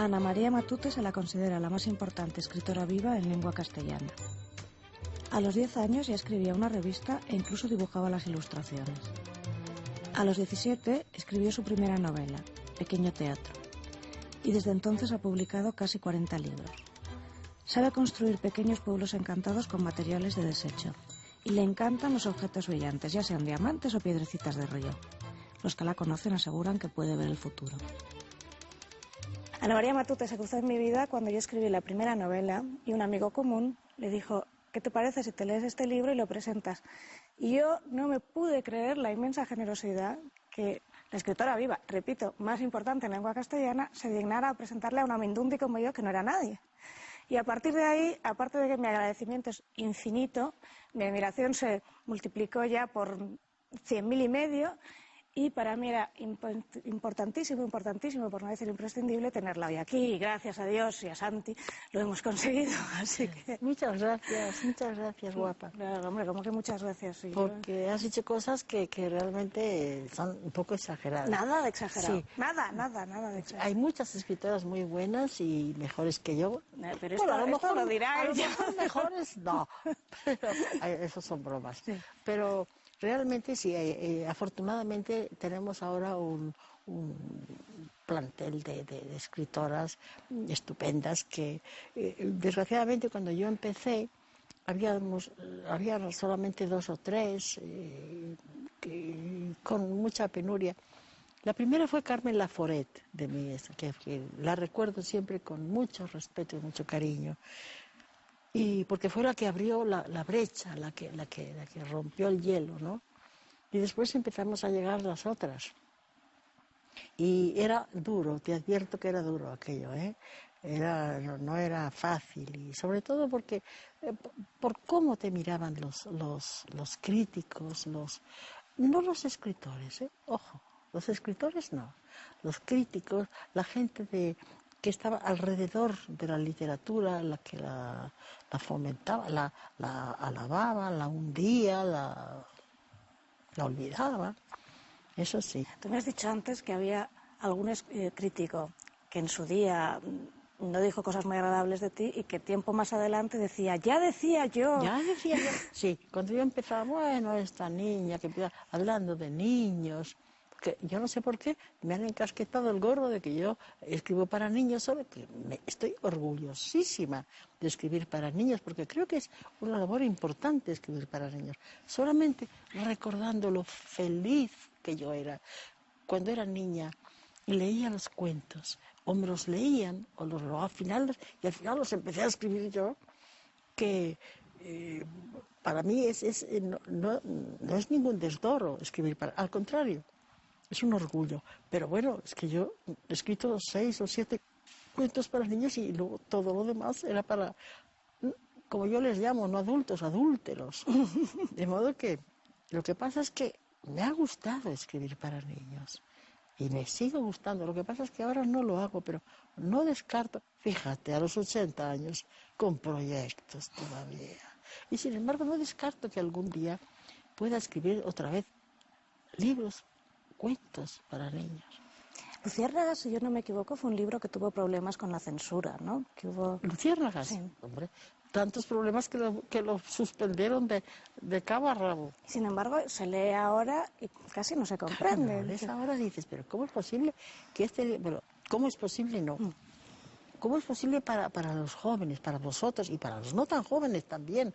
A Ana María Matute se la considera la más importante escritora viva en lengua castellana. A los 10 años ya escribía una revista e incluso dibujaba las ilustraciones. A los 17 escribió su primera novela, Pequeño Teatro, y desde entonces ha publicado casi 40 libros. Sabe construir pequeños pueblos encantados con materiales de desecho, y le encantan los objetos brillantes, ya sean diamantes o piedrecitas de río. Los que la conocen aseguran que puede ver el futuro. Ana María Matute se cruzó en mi vida cuando yo escribí la primera novela y un amigo común le dijo: ¿qué te parece si te lees este libro y lo presentas? Y yo no me pude creer la inmensa generosidad que la escritora viva, repito, más importante en lengua castellana, se dignara a presentarle a una mindundi como yo, que no era nadie. Y a partir de ahí, aparte de que mi agradecimiento es infinito, mi admiración se multiplicó ya por 100.000 y medio, y para mí era importantísimo, por no decir imprescindible, tenerla hoy aquí, y gracias a Dios y a Santi lo hemos conseguido, así que... Muchas gracias, guapa. Claro, hombre, como que muchas gracias. Sí, porque has dicho cosas que realmente son un poco exageradas. Nada de exagerado. Sí. Nada de exagerado. Hay muchas escritoras muy buenas y mejores que yo. Pero esto lo dirá a lo ella. mejor mejores no, pero esos son bromas. Sí. Pero realmente sí, afortunadamente tenemos ahora un plantel de escritoras estupendas que desgraciadamente cuando yo empecé había solamente 2 o 3 con mucha penuria. La primera fue Carmen Laforet, de mí, que la recuerdo siempre con mucho respeto y mucho cariño, y porque fue la que abrió la brecha, la que rompió el hielo, ¿no? Y después empezamos a llegar las otras. Y era duro, te advierto que era duro aquello, ¿eh? No era fácil, y sobre todo porque por cómo te miraban los críticos, no los escritores, ojo, los escritores no, los críticos, la gente que estaba alrededor de la literatura, la que la fomentaba, la alababa, la hundía, la olvidaba. Eso sí. Tú me has dicho antes que había algún crítico que en su día no dijo cosas muy agradables de ti y que tiempo más adelante decía, ya decía yo. Sí, cuando yo empezaba, bueno, esta niña que empieza hablando de niños, que yo no sé por qué me han encasquetado el gorro de que yo escribo para niños, solo que estoy orgullosísima de escribir para niños, porque creo que es una labor importante escribir para niños, solamente recordando lo feliz que yo era cuando era niña y leía los cuentos, o me los leían, o al final los empecé a escribir yo, que para mí no es ningún desdoro escribir al contrario, es un orgullo. Pero bueno, es que yo he escrito 6 o 7 cuentos para niños y luego todo lo demás era para, como yo les llamo, no adultos, adúlteros. De modo que lo que pasa es que me ha gustado escribir para niños y me sigue gustando. Lo que pasa es que ahora no lo hago, pero no descarto, fíjate, a los 80 años, con proyectos todavía. Y sin embargo no descarto que algún día pueda escribir otra vez libros, cuentos para niños. Luciérnagas, si yo no me equivoco, fue un libro que tuvo problemas con la censura, ¿no? Que hubo... Luciérnagas, sí. Hombre, tantos problemas que lo suspendieron de cabo a rabo. Sin embargo, se lee ahora y casi no se comprende. Claro, lees ahora dices, pero ¿cómo es posible que este libro... Bueno, ¿cómo es posible? No. ¿Cómo es posible para los jóvenes, para vosotros y para los no tan jóvenes también?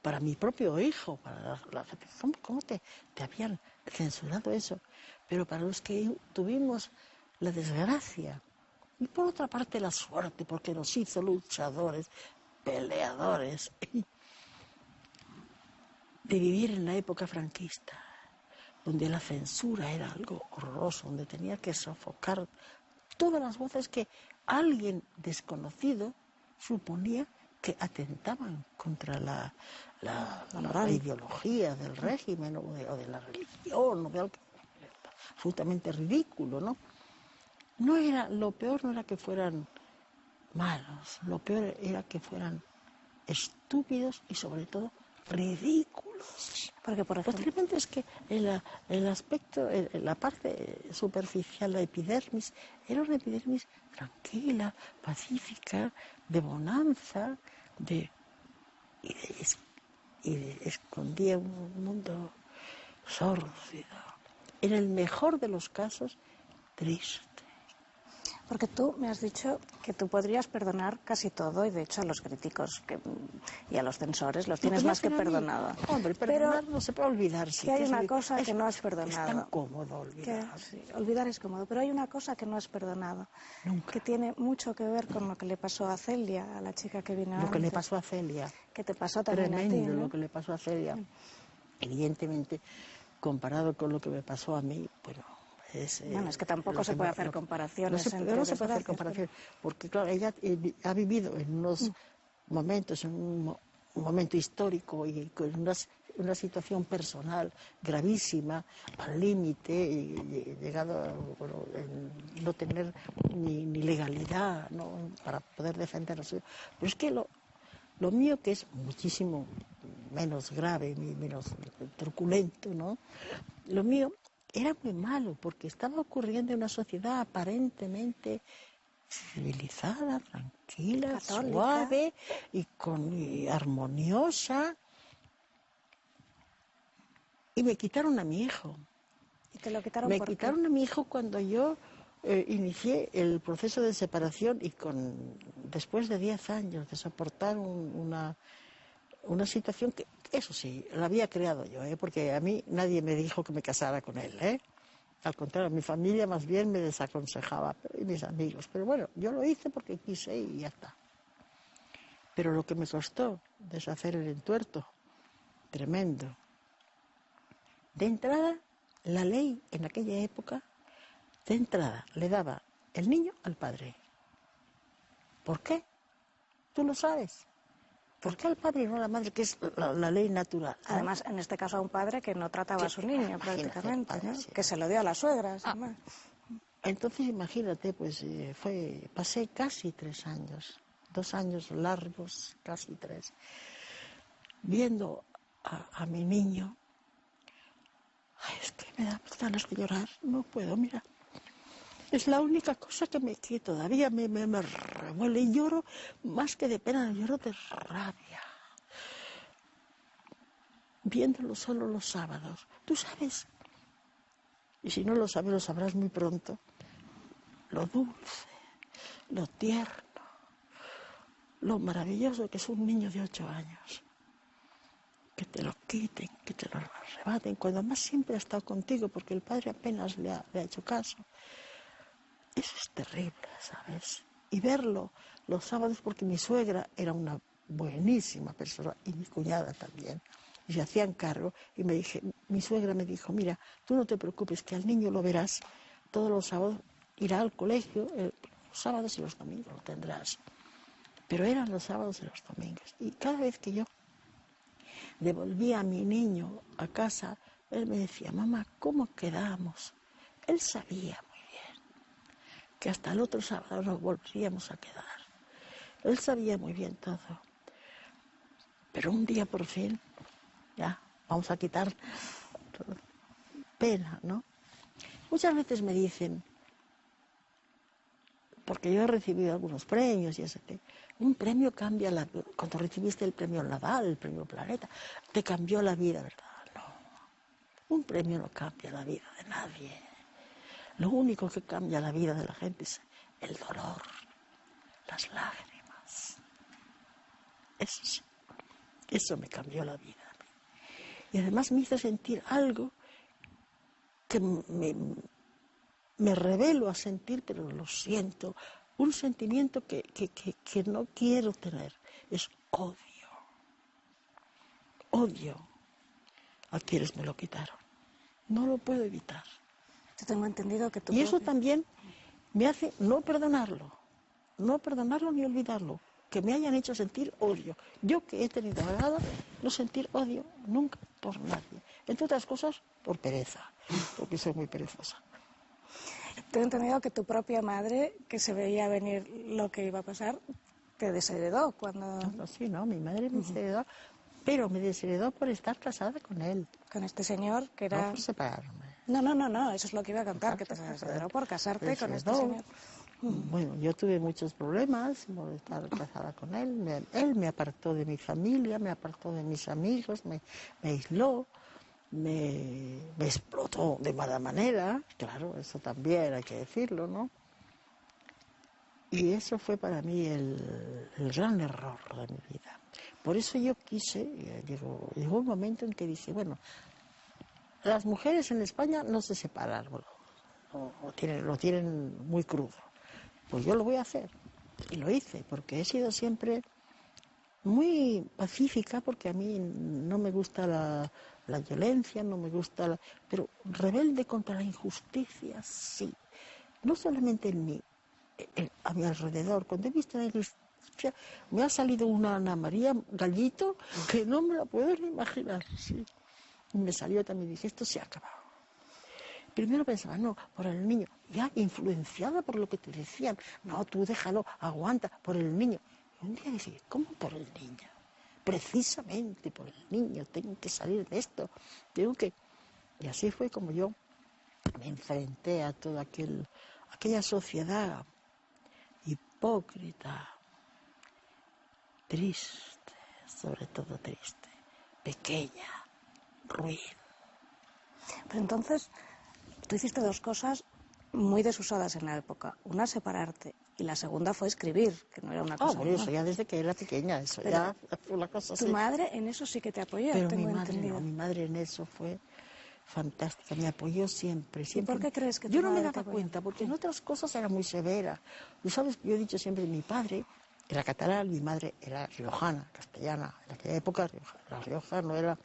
Para mi propio hijo, para la gente, ¿cómo te habían censurado eso? Pero para los que tuvimos la desgracia, y por otra parte la suerte, porque nos hizo luchadores, peleadores, de vivir en la época franquista, donde la censura era algo horroroso, donde tenía que sofocar todas las voces que alguien desconocido suponía que atentaban contra la ideología del régimen o de la religión, o de algo absolutamente ridículo, ¿no? Lo peor no era que fueran malos, lo peor era que fueran estúpidos y sobre todo ridículos. Porque, por Lo ejemplo, tremendo es que el aspecto, la parte superficial, la epidermis, era una epidermis tranquila, pacífica, de bonanza, y, de, escondía un mundo sórdido. En el mejor de los casos, triste. porque tú me has dicho que tú podrías perdonar casi todo, y de hecho a los críticos y a los censores los tienes más que perdonado. Hombre, perdonar no se puede olvidar. Que hay una cosa que no has perdonado. Es tan cómodo olvidar. Sí, olvidar es cómodo, pero hay una cosa que no has perdonado. Nunca. Que tiene mucho que ver con lo que le pasó a Celia, a la chica que vino antes. Lo que le pasó a Celia. Que te pasó también Tremendo a ti, ¿no? lo que le pasó a Celia. Evidentemente, comparado con lo que me pasó a mí, bueno, bueno, es que tampoco se puede hacer comparaciones. No se puede hacer comparaciones, porque claro, ella ha vivido en unos momentos, en un momento histórico y con una situación personal gravísima, al límite, y llegado a no tener ni legalidad, ¿no?, para poder defenderse. Pero es que lo mío, que es muchísimo menos grave, menos truculento, ¿no?, lo mío era muy malo, porque estaba ocurriendo en una sociedad aparentemente civilizada, tranquila, católica, suave y armoniosa, y me quitaron a mi hijo. ¿Y te lo quitaron Me por quitaron qué? a mi hijo cuando yo inicié el proceso de separación, y después de 10 años de soportar una situación que, eso sí, la había creado yo, porque a mí nadie me dijo que me casara con él, Al contrario, mi familia más bien me desaconsejaba, y mis amigos. Pero bueno, yo lo hice porque quise y ya está. Pero lo que me costó deshacer el entuerto, tremendo. De entrada, la ley en aquella época, de entrada, le daba el niño al padre. ¿Por qué? Tú lo sabes. ¿Por qué al padre y no a la madre, que es la ley natural, ¿no? Además, en este caso a un padre que no trataba a su niño prácticamente, padre, ¿no? sí. Que se lo dio a las suegras. Entonces imagínate, pues pasé casi 3 años, 2 años largos, casi 3, viendo a mi niño. Ay, es que me da ganas de llorar, no puedo, mira. Es la única cosa que todavía me revuelve, y lloro más que de pena, lloro de rabia. Viéndolo solo los sábados. Tú sabes, y si no lo sabes, lo sabrás muy pronto, lo dulce, lo tierno, lo maravilloso que es un niño de 8 años. Que te lo quiten, que te lo arrebaten, cuando más siempre ha estado contigo, porque el padre apenas le ha hecho caso. Eso es terrible, ¿sabes? Y verlo los sábados, porque mi suegra era una buenísima persona, y mi cuñada también, y se hacían cargo, y mi suegra me dijo, mira, tú no te preocupes, que al niño lo verás todos los sábados, irá al colegio, los sábados y los domingos lo tendrás. Pero eran los sábados y los domingos, y cada vez que yo devolvía a mi niño a casa, él me decía, mamá, ¿cómo quedamos? Él sabía muy bien que hasta el otro sábado nos volveríamos a quedar. Él sabía muy bien todo. Pero un día por fin, ya, vamos a quitar pena, ¿no? Muchas veces me dicen, porque yo he recibido algunos premios y ese, un premio cambia la vida. Cuando recibiste el premio Nadal, el premio Planeta, te cambió la vida, ¿verdad? No. Un premio no cambia la vida de nadie. Lo único que cambia la vida de la gente es el dolor, las lágrimas. Eso sí, eso me cambió la vida. Y además me hizo sentir algo que me revelo a sentir, pero lo siento. Un sentimiento que no quiero tener. Es odio. Odio a quienes me lo quitaron. No lo puedo evitar. Yo tengo entendido que tú... Y eso también me hace no perdonarlo ni olvidarlo, que me hayan hecho sentir odio. Yo, que he tenido abogado, no sentir odio nunca por nadie. Entre otras cosas, por pereza, porque soy muy perezosa. Tengo entendido que tu propia madre, que se veía venir lo que iba a pasar, te desheredó cuando... Sí, no, mi madre me desheredó Pero me desheredó por estar casada con él, Con este señor que no era... por separarme. No, eso es lo que iba a contar, que te desheredó por casarte con este señor. Bueno, yo tuve muchos problemas por estar casada con él. Él me apartó de mi familia, me apartó de mis amigos, me aisló, me explotó de mala manera. Claro, eso también hay que decirlo, ¿no? Y eso fue para mí el gran error de mi vida. Por eso yo quise, llegó un momento en que dije, bueno, las mujeres en España no se separan, lo tienen muy crudo. Pues yo lo voy a hacer. Y lo hice, porque he sido siempre muy pacífica, porque a mí no me gusta la violencia, no me gusta pero rebelde contra la injusticia, sí. No solamente en mí, a mi alrededor. Cuando he visto la injusticia, me ha salido una Ana María Gallito que no me la puedo ni imaginar, sí. Y me salió también, dije, esto se ha acabado. Primero pensaba, no, por el niño, ya influenciada por lo que te decían, no, tú déjalo, aguanta, por el niño. Y un día dije, ¿cómo por el niño? Precisamente por el niño, tengo que salir de esto, tengo que... Y así fue como yo me enfrenté a toda aquella sociedad hipócrita, triste, sobre todo triste, pequeña, ruin. Pero entonces, tú hiciste dos cosas muy desusadas en la época. Una, separarte, y la segunda fue escribir, que no era una cosa Bueno, eso ya desde que era pequeña, eso pero ya fue una cosa así. Tu madre en eso sí que te apoyó, Pero tengo mi madre entendido. no, mi madre en eso fue fantástica, me apoyó siempre, ¿Y siempre. por qué crees que tu Yo no me madre te daba apoyó? cuenta, porque en otras cosas era muy severa. Tú sabes, yo he dicho siempre, mi padre era catalán, mi madre era riojana, castellana. En aquella época La Rioja no era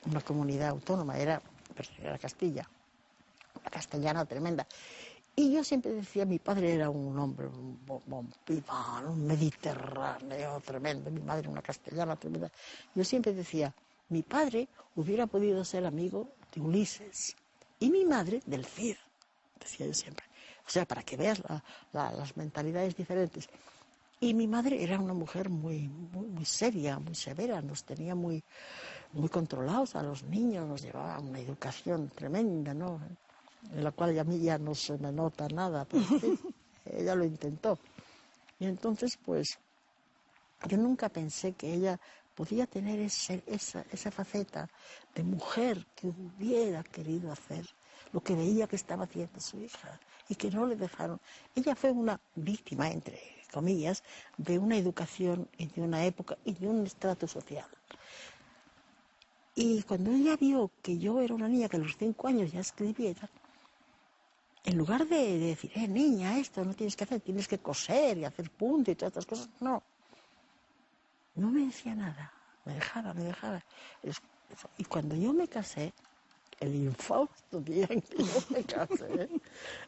una comunidad autónoma, era Castilla, una castellana tremenda. Y yo siempre decía, mi padre era un hombre, un pibón, un mediterráneo tremendo, mi madre una castellana tremenda. Yo siempre decía, mi padre hubiera podido ser amigo de Ulises y mi madre del Cid, decía yo siempre. O sea, para que veas las mentalidades diferentes. Y mi madre era una mujer muy seria, muy severa, nos tenía muy controlados a los niños, nos llevaba a una educación tremenda, ¿no? En la cual a mí ya no se me nota nada, pero sí, ella lo intentó. Y entonces, pues, yo nunca pensé que ella podía tener esa faceta de mujer que hubiera querido hacer lo que veía que estaba haciendo su hija y que no le dejaron. Ella fue una víctima, entre comillas, de una educación y de una época y de un estrato social. Y cuando ella vio que yo era una niña que a los 5 años ya escribía y tal, en lugar de decir, niña, esto no tienes que hacer, tienes que coser y hacer punto y todas estas cosas, no me decía nada, me dejaba. Y cuando yo me casé, el infausto día en que yo me casé,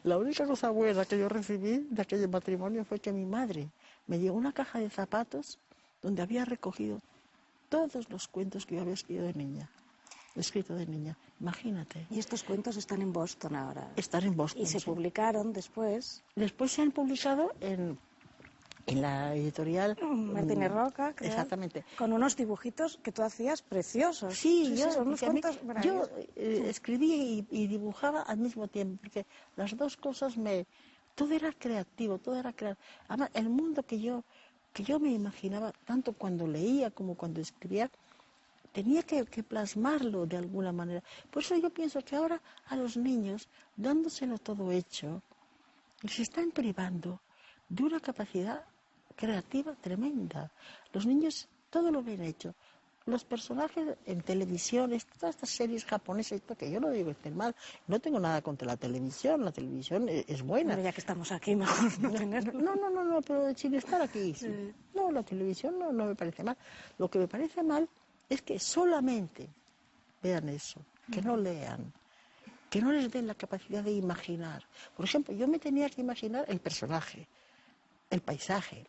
la única cosa buena que yo recibí de aquel matrimonio fue que mi madre me dio una caja de zapatos donde había recogido todos los cuentos que yo había escrito de niña, imagínate. Y estos cuentos están en Boston ahora. Están en Boston. Y se sí. publicaron después. Después se han publicado en la editorial Martínez Roca, creo. Exactamente. Con unos dibujitos que tú hacías preciosos. Sí, son unos cuentos yo escribía y dibujaba al mismo tiempo, porque las dos cosas todo era creativo, todo era creativo. Además, el mundo que yo me imaginaba, tanto cuando leía como cuando escribía, tenía que plasmarlo de alguna manera. Por eso yo pienso que ahora a los niños, dándoselo todo hecho, les están privando de una capacidad creativa tremenda. Los niños todo lo ven hecho. Los personajes en televisión, todas estas series japonesas, que yo no digo que estén mal, no tengo nada contra la televisión es buena. Pero ya que estamos aquí, mejor no tenerlo. No, pero sin estar aquí, sí. No, la televisión no me parece mal. Lo que me parece mal es que solamente vean eso, que no lean, que no les den la capacidad de imaginar. Por ejemplo, yo me tenía que imaginar el personaje, el paisaje,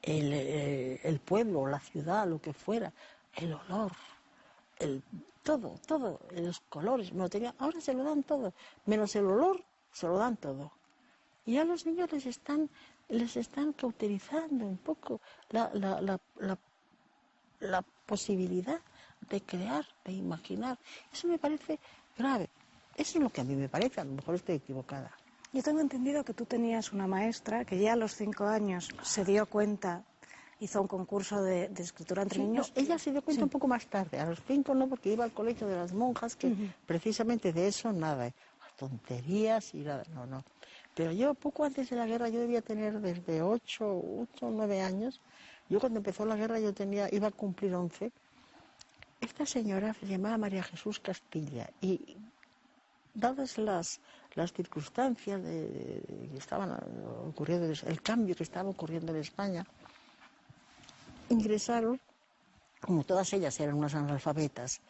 el pueblo, la ciudad, lo que fuera, el olor, todo, los colores, ahora se lo dan todo, menos el olor, se lo dan todo. Y a los niños les están cauterizando un poco la posibilidad de crear, de imaginar. Eso me parece grave. Eso es lo que a mí me parece, a lo mejor estoy equivocada. Yo tengo entendido que tú tenías una maestra que ya a los 5 años se dio cuenta, hizo un concurso de escritura entre Sí, niños. no, ella se dio cuenta un poco más tarde, a los 5 no, porque iba al colegio de las monjas, que precisamente de eso nada, tonterías y nada, no. Pero yo poco antes de la guerra, yo debía tener desde 8 o 9 años, yo cuando empezó la guerra iba a cumplir 11. Esta señora se llamaba María Jesús Castilla y dadas las circunstancias que estaban ocurriendo, el cambio que estaba ocurriendo en España, ingresaron, como todas ellas eran unas analfabetas,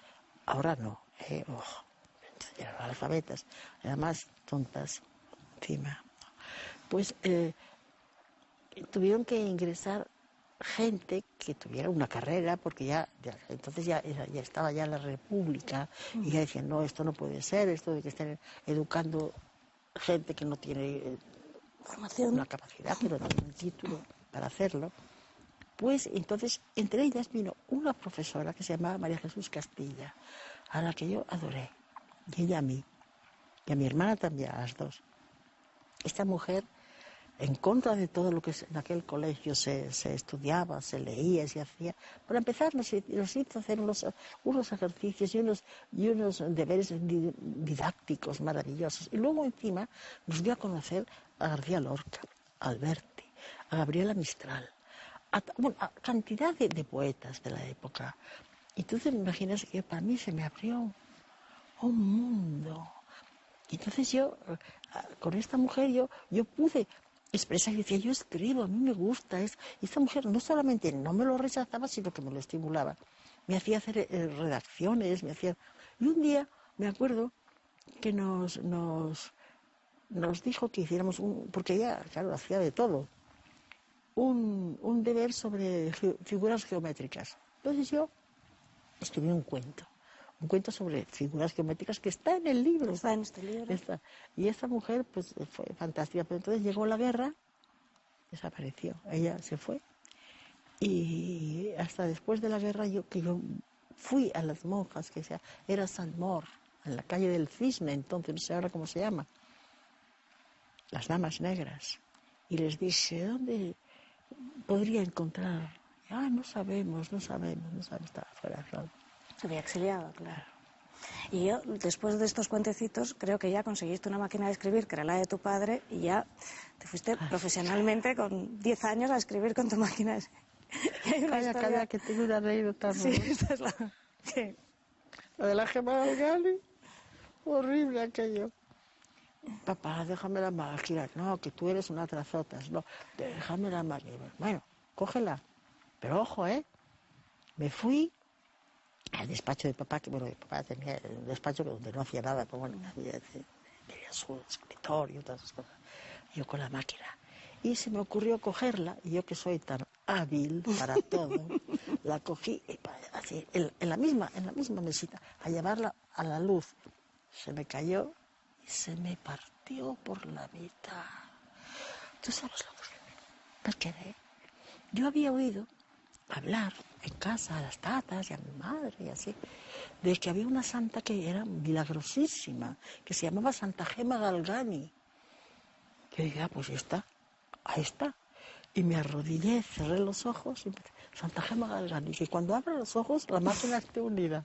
ahora no, eran analfabetas, además tontas encima, pues tuvieron que ingresar gente que tuviera una carrera, porque entonces ya estaba ya la República, y ya decían, no, esto no puede ser, esto de que estén educando gente que no tiene Formación. una capacidad, que no tiene un título para hacerlo. Pues entonces, entre ellas vino una profesora que se llamaba María Jesús Castilla, a la que yo adoré, y ella a mí, y a mi hermana también, a las dos. Esta mujer, en contra de todo lo que en aquel colegio se estudiaba, se leía, se hacía, para empezar nos hizo hacer unos ejercicios y unos deberes didácticos maravillosos. Y luego encima nos dio a conocer a García Lorca, a Alberti, a Gabriela Mistral, a cantidad de poetas de la época. Y tú te imaginas que para mí se me abrió un mundo. Y entonces yo, con esta mujer, yo pude expresar, y decía, yo escribo, a mí me gusta. Y esta mujer no solamente no me lo rechazaba, sino que me lo estimulaba. Me hacía hacer redacciones, Y un día, me acuerdo, que nos dijo que hiciéramos porque ella, claro, hacía de todo, un deber sobre figuras geométricas. Entonces yo escribí un cuento sobre figuras geométricas que está en el libro. Está en este libro. Y esta mujer, pues, fue fantástica. Pero entonces llegó la guerra, desapareció. Ella se fue. Y hasta después de la guerra, yo fui a las monjas, era San Mor, en la calle del Cisne, entonces, no sé ahora cómo se llama, las Damas Negras. Y les dije, ¿dónde podría encontrar? No sabemos, estaba fuera, claro. Se había exiliado, claro. Y yo, después de estos cuentecitos, creo que ya conseguiste una máquina de escribir, que era la de tu padre, y ya te fuiste profesionalmente con 10 años a escribir con tu máquina de escribir. Calla, que tengo una anécdota. Sí, esta es la... ¿Qué? La de la Gemma Galgani, horrible aquello. Papá, déjame la máquina. No, que tú eres una trazotas. No, déjame la máquina. Bueno, cógela. Pero ojo, me fui al despacho de papá, que bueno, mi papá tenía un despacho donde no hacía nada, pero bueno, tenía su escritorio y todas esas cosas. Yo con la máquina. Y se me ocurrió cogerla, y yo que soy tan hábil para todo, la cogí así, en la misma mesita, a llevarla a la luz. Se me cayó y se me partió por la mitad. ¿Tú sabes lo que me quedé? Yo había oído hablar en casa a las tatas y a mi madre y así, de que había una santa que era milagrosísima, que se llamaba Santa Gemma Galgani. Yo dije, pues ahí está. Y me arrodillé, cerré los ojos y Santa Gemma Galgani, que cuando abro los ojos la máquina esté unida.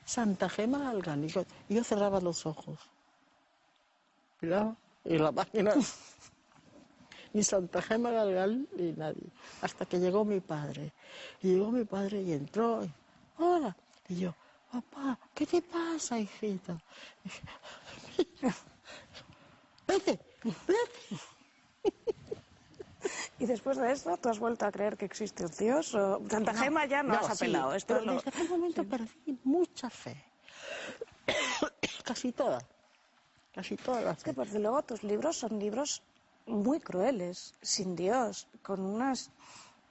Santa Gemma Galgani. Y yo cerraba los ojos. Miraba, y la máquina... Ni Santa Gemma Galgani, ni nadie. Hasta que llegó mi padre. Y llegó mi padre y entró. Hola. Y yo, papá, ¿qué te pasa, hijita? Y dije, vete. ¿Y después de esto, tú has vuelto a creer que existe un Dios? ¿O Santa Gemma ya no has apelado? Sí, pero desde aquel momento perdí mucha fe. Casi toda la fe. Es que porque luego tus libros son libros muy crueles, sin Dios, con unas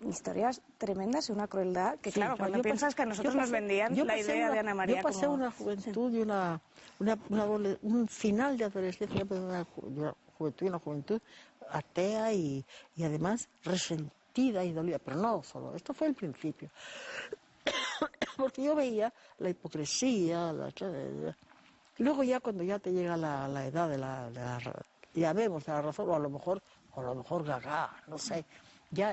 historias tremendas y una crueldad que, claro, cuando piensas que a nosotros nos vendían la idea de Ana María. Yo pasé una juventud y un final de adolescencia, una juventud atea y además resentida y dolida, pero no solo, esto fue el principio. porque yo veía la hipocresía, luego ya cuando ya te llega la edad ya vemos de la razón, o a lo mejor gaga, no sé, ya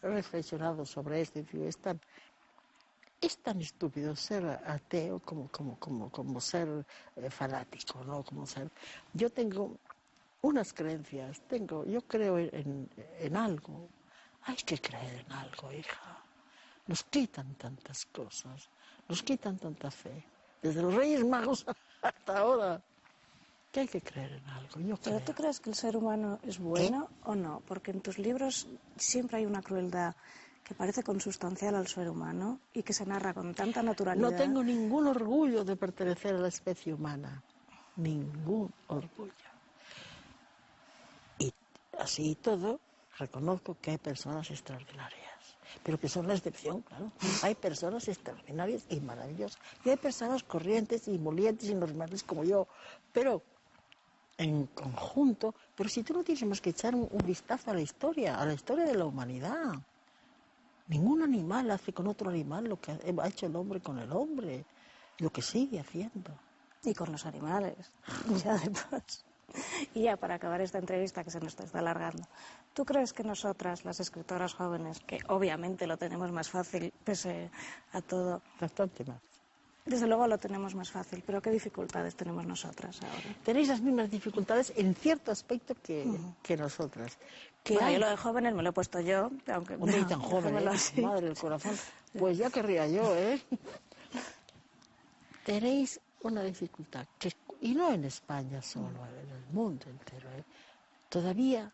he reflexionado sobre esto y digo, es tan estúpido ser ateo como ser fanático, ¿no? Yo tengo unas creencias, yo creo en algo. Hay que creer en algo, hija. Nos quitan tantas cosas, nos quitan tanta fe. Desde los Reyes Magos hasta ahora, que hay que creer en algo, yo creo. ¿Pero tú crees que el ser humano es bueno o no? Porque en tus libros siempre hay una crueldad que parece consustancial al ser humano y que se narra con tanta naturalidad. No tengo ningún orgullo de pertenecer a la especie humana, ningún orgullo. Y así y todo, reconozco que hay personas extraordinarias, pero que son la excepción, claro. Hay personas extraordinarias y maravillosas, y hay personas corrientes y molientes y normales como yo, pero en conjunto, pero si tú no tienes más que echar un vistazo a la historia de la humanidad. Ningún animal hace con otro animal lo que ha hecho el hombre con el hombre, lo que sigue haciendo. Y con los animales, ya de paso. Y ya para acabar esta entrevista que se nos está alargando, ¿tú crees que nosotras, las escritoras jóvenes, que obviamente lo tenemos más fácil pese a todo? Bastante más. Desde luego lo tenemos más fácil, pero ¿qué dificultades tenemos nosotras ahora? Tenéis las mismas dificultades en cierto aspecto que nosotras. Bueno, yo lo de jóvenes me lo he puesto yo, aunque no, tan joven, madre del corazón. Pues ya querría yo, Tenéis una dificultad, y no en España solo, en el mundo entero. Todavía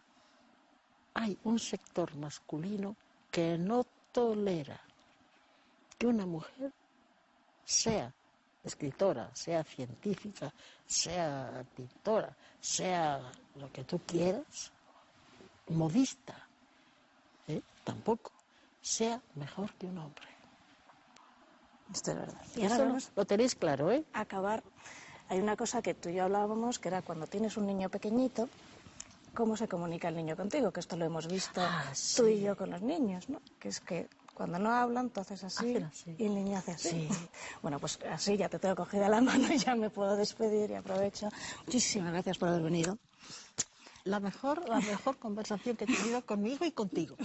hay un sector masculino que no tolera que una mujer sea escritora, sea científica, sea pintora, sea lo que tú quieras, modista, tampoco, sea mejor que un hombre. Esto es verdad. Y ahora vamos, lo tenéis claro, acabar. Hay una cosa que tú y yo hablábamos, que era cuando tienes un niño pequeñito, cómo se comunica el niño contigo, que esto lo hemos visto tú y yo con los niños, ¿no? Que es que cuando no hablan, tú haces así, y el niño hace así. Sí. Bueno, pues así ya te tengo cogida la mano y ya me puedo despedir y aprovecho. Muchísimas gracias por haber venido. La mejor conversación que he tenido conmigo y contigo.